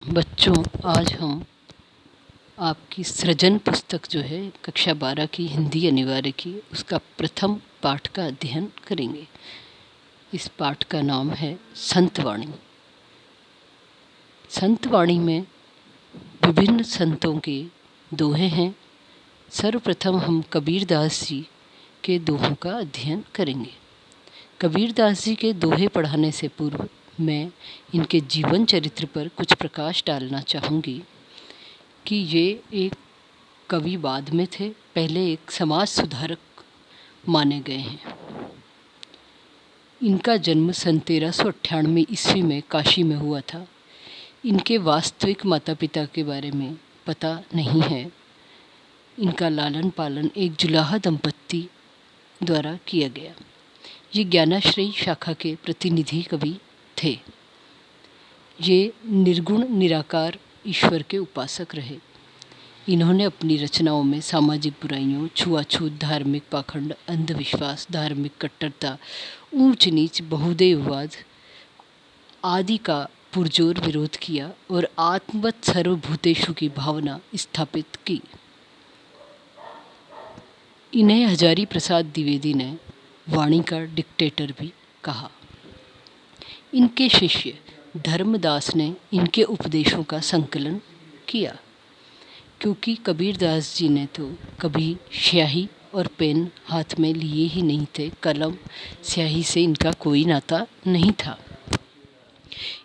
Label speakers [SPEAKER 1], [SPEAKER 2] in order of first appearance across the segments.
[SPEAKER 1] बच्चों, आज हम आपकी सृजन पुस्तक जो है कक्षा 12 की हिंदी अनिवार्य की उसका प्रथम पाठ का अध्ययन करेंगे। इस पाठ का नाम है संतवाणी। संतवाणी में विभिन्न संतों के दोहे हैं। सर्वप्रथम हम कबीरदास जी के दोहों का अध्ययन करेंगे। कबीरदास जी के दोहे पढ़ाने से पूर्व मैं इनके जीवन चरित्र पर कुछ प्रकाश डालना चाहूँगी कि ये एक कवि बाद में थे, पहले एक समाज सुधारक माने गए हैं। इनका जन्म सन 1398 ईस्वी में काशी में हुआ था। इनके वास्तविक माता पिता के बारे में पता नहीं है। इनका लालन पालन एक जुलाहा दंपत्ति द्वारा किया गया। ये ज्ञानाश्रयी शाखा के प्रतिनिधि कवि थे। ये निर्गुण निराकार ईश्वर के उपासक रहे। इन्होंने अपनी रचनाओं में सामाजिक बुराइयों, छुआछूत, धार्मिक पाखंड, अंधविश्वास, धार्मिक कट्टरता, ऊंच नीच, बहुदेववाद आदि का पुरजोर विरोध किया और आत्मवत् सर्वभूतेषु की भावना स्थापित की। इन्हें हजारी प्रसाद द्विवेदी ने वाणी का डिक्टेटर भी कहा। इनके शिष्य धर्मदास ने इनके उपदेशों का संकलन किया, क्योंकि कबीरदास जी ने तो कभी स्याही और पेन हाथ में लिए ही नहीं थे। कलम स्याही से इनका कोई नाता नहीं था।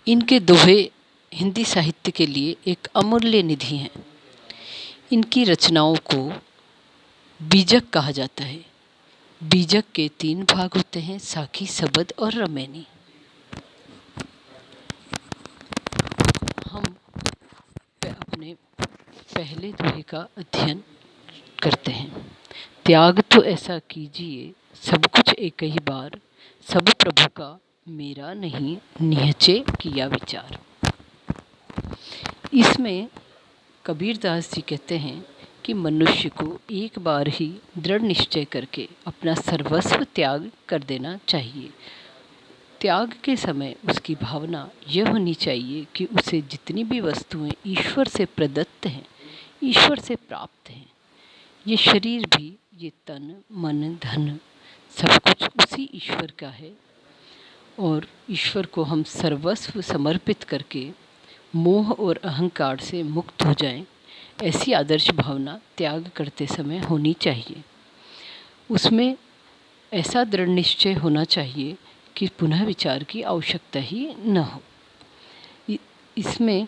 [SPEAKER 1] इनके दोहे हिंदी साहित्य के लिए एक अमूल्य निधि हैं। इनकी रचनाओं को बीजक कहा जाता है। बीजक के 3 भाग होते हैं, साखी, सबद और रमैनी। हम अपने पहले दोहे का अध्ययन करते हैं। त्याग तो ऐसा कीजिए सब कुछ एक ही बार, सब प्रभु का मेरा नहीं निहचे किया विचार। इसमें कबीरदास जी कहते हैं कि मनुष्य को एक बार ही दृढ़ निश्चय करके अपना सर्वस्व त्याग कर देना चाहिए। त्याग के समय उसकी भावना यह होनी चाहिए कि उसे जितनी भी वस्तुएं ईश्वर से प्रदत्त हैं, ईश्वर से प्राप्त हैं, ये शरीर भी, ये तन, मन, धन, सब कुछ उसी ईश्वर का है और ईश्वर को हम सर्वस्व समर्पित करके मोह और अहंकार से मुक्त हो जाएं, ऐसी आदर्श भावना त्याग करते समय होनी चाहिए। उसमें ऐसा दृढ़ निश्चय होना चाहिए कि पुनः विचार की आवश्यकता ही न हो। इसमें